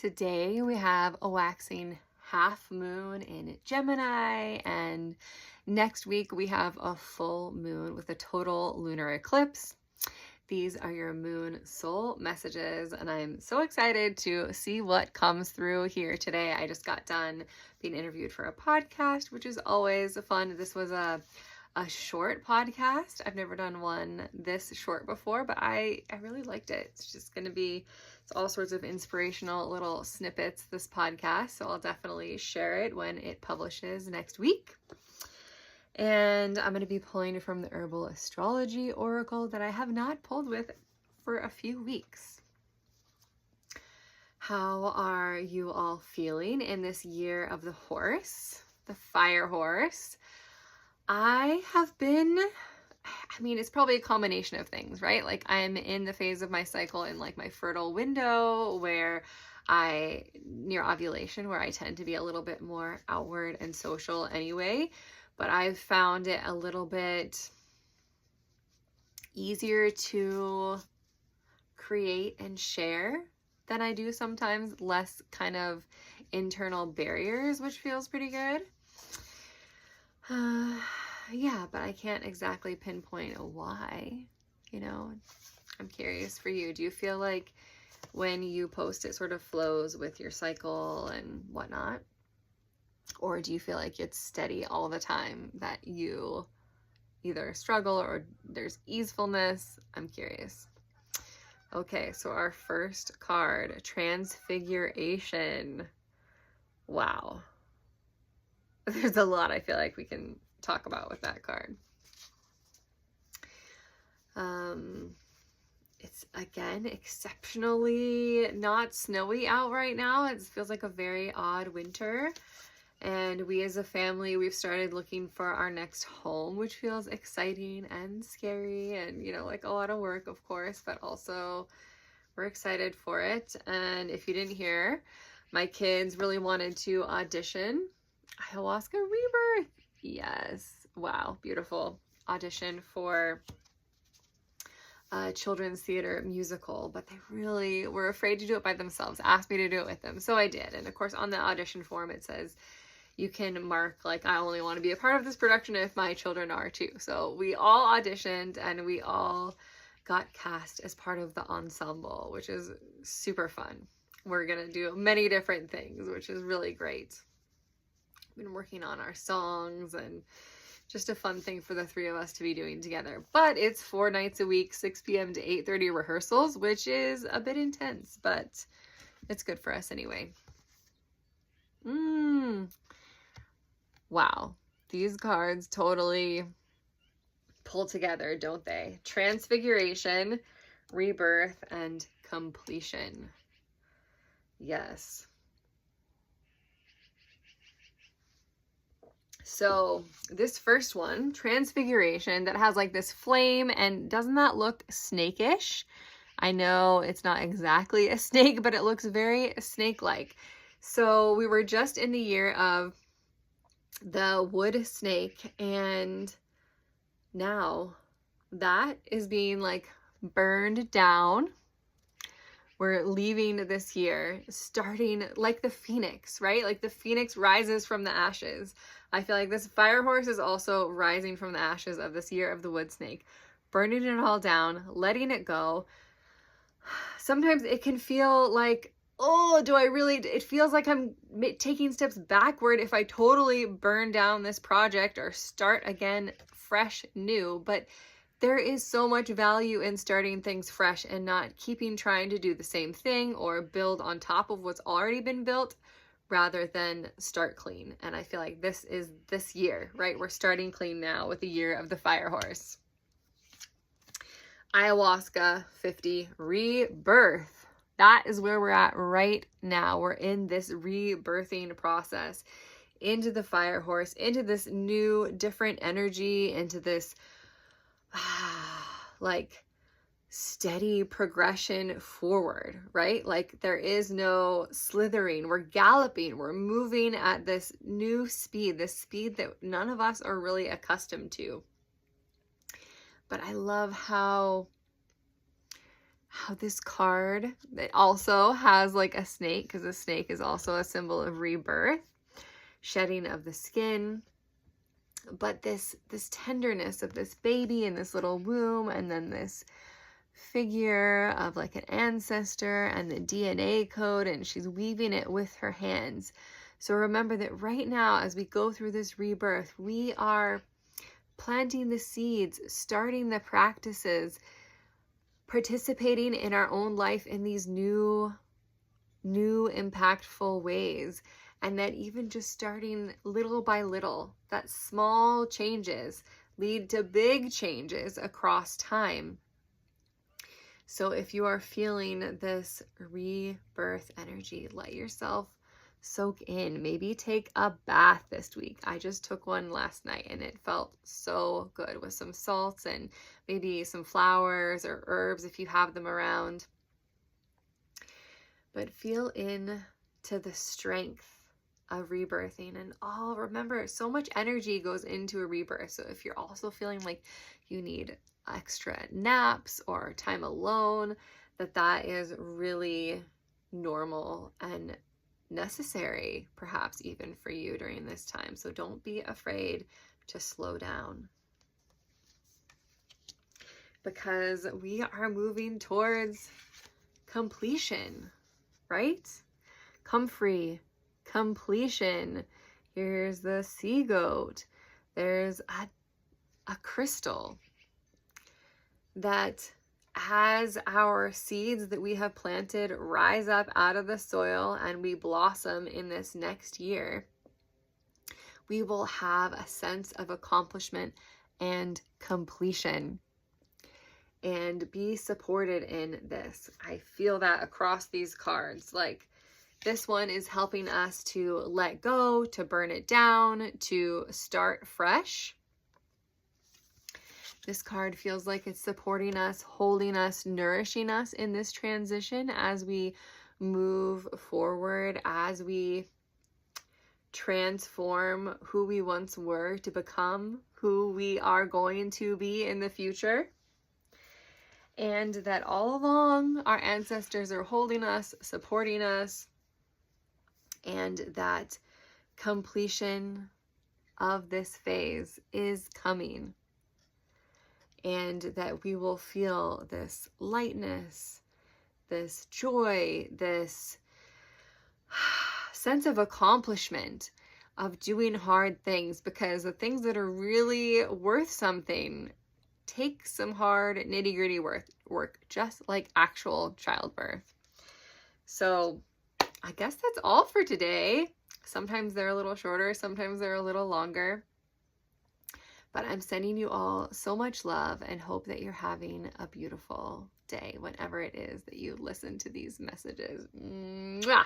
today we have a waxing half moon in Gemini, and next week we have a full moon with a total lunar eclipse. These are your moon soul messages, and I'm so excited to see what comes through here today. I just got done being interviewed for a podcast, which is always fun. This was a short podcast. I've never done one this short before, but I really liked it. It's just going to be all sorts of inspirational little snippets, this podcast. So I'll definitely share it when it publishes next week. And I'm going to be pulling from the Herbal Astrology Oracle that I have not pulled with for a few weeks. How are you all feeling in this year of the horse, the fire horse? It's probably a combination of things, right? Like I'm in the phase of my cycle in like my fertile window where near ovulation, where I tend to be a little bit more outward and social anyway, but I've found it a little bit easier to create and share than I do sometimes, less kind of internal barriers, which feels pretty good. Yeah, but I can't exactly pinpoint a why, I'm curious for you. Do you feel like when you post it sort of flows with your cycle and whatnot? Or do you feel like it's steady all the time, that you either struggle or there's easefulness? I'm curious. Okay, so our first card, Transfiguration. Wow. There's a lot I feel like we can talk about with that card. It's again exceptionally not snowy out right now. It feels like a very odd winter, and we as a family, we've started looking for our next home, which feels exciting and scary and like a lot of work, of course, but also we're excited for it. And if you didn't hear, my kids really wanted to audition Ayahuasca Rebirth. Yes. Wow. Beautiful audition for a children's theater musical, but they really were afraid to do it by themselves, asked me to do it with them. So I did. And of course, on the audition form, it says you can mark like, I only want to be a part of this production if my children are too. So we all auditioned and we all got cast as part of the ensemble, which is super fun. We're going to do many different things, which is really great. Been working on our songs, and just a fun thing for the three of us to be doing together. But it's 4 nights a week, 6 p.m. to 8:30 rehearsals, which is a bit intense, but it's good for us anyway. Wow. These cards totally pull together, don't they? Transfiguration, rebirth, and completion. Yes. So this first one, Transfiguration, that has like this flame, and doesn't that look snakish? I know it's not exactly a snake, but it looks very snake-like. So we were just in the year of the wood snake, and now that is being like burned down. We're leaving this year, starting like the phoenix, right? Like the phoenix rises from the ashes. I feel like this fire horse is also rising from the ashes of this year of the wood snake, burning it all down, letting it go. Sometimes it can feel like, oh, it feels like I'm taking steps backward if I totally burn down this project or start again fresh, new. But there is so much value in starting things fresh and not trying to do the same thing or build on top of what's already been built, rather than start clean. And I feel like this is this year, right? We're starting clean now with the year of the fire horse. Ayahuasca 50 rebirth. That is where we're at right now. We're in this rebirthing process into the fire horse, into this new, different energy, into this like steady progression forward, right? Like there is no slithering. We're galloping. We're moving at this new speed, this speed that none of us are really accustomed to. But I love how how this card, it also has like a snake, because a snake is also a symbol of rebirth, shedding of the skin. But this tenderness of this baby in this little womb, and then this figure of like an ancestor and the DNA code, and she's weaving it with her hands. So remember that right now, as we go through this rebirth, we are planting the seeds, starting the practices, participating in our own life in these new impactful ways. And that even just starting little by little, that small changes lead to big changes across time. So if you are feeling this rebirth energy, let yourself soak in. Maybe take a bath this week. I just took one last night and it felt so good, with some salts and maybe some flowers or herbs if you have them around. But feel in to the strength of rebirthing. And remember, so much energy goes into a rebirth. So if you're also feeling like you need extra naps or time alone, that is really normal and necessary, perhaps even for you during this time. So don't be afraid to slow down, because we are moving towards completion, right? Come free, completion. Here's the sea goat. There's a crystal that, as our seeds that we have planted rise up out of the soil and we blossom in this next year, we will have a sense of accomplishment and completion. And be supported in this. I feel that across these cards. Like, this one is helping us to let go, to burn it down, to start fresh. This card feels like it's supporting us, holding us, nourishing us in this transition as we move forward, as we transform who we once were to become who we are going to be in the future. And that all along, our ancestors are holding us, supporting us, and that completion of this phase is coming. And that we will feel this lightness, this joy, this sense of accomplishment of doing hard things, because the things that are really worth something take some hard nitty-gritty work, just like actual childbirth. So I guess that's all for today. Sometimes they're a little shorter, sometimes they're a little longer. But I'm sending you all so much love and hope that you're having a beautiful day whenever it is that you listen to these messages. Mwah!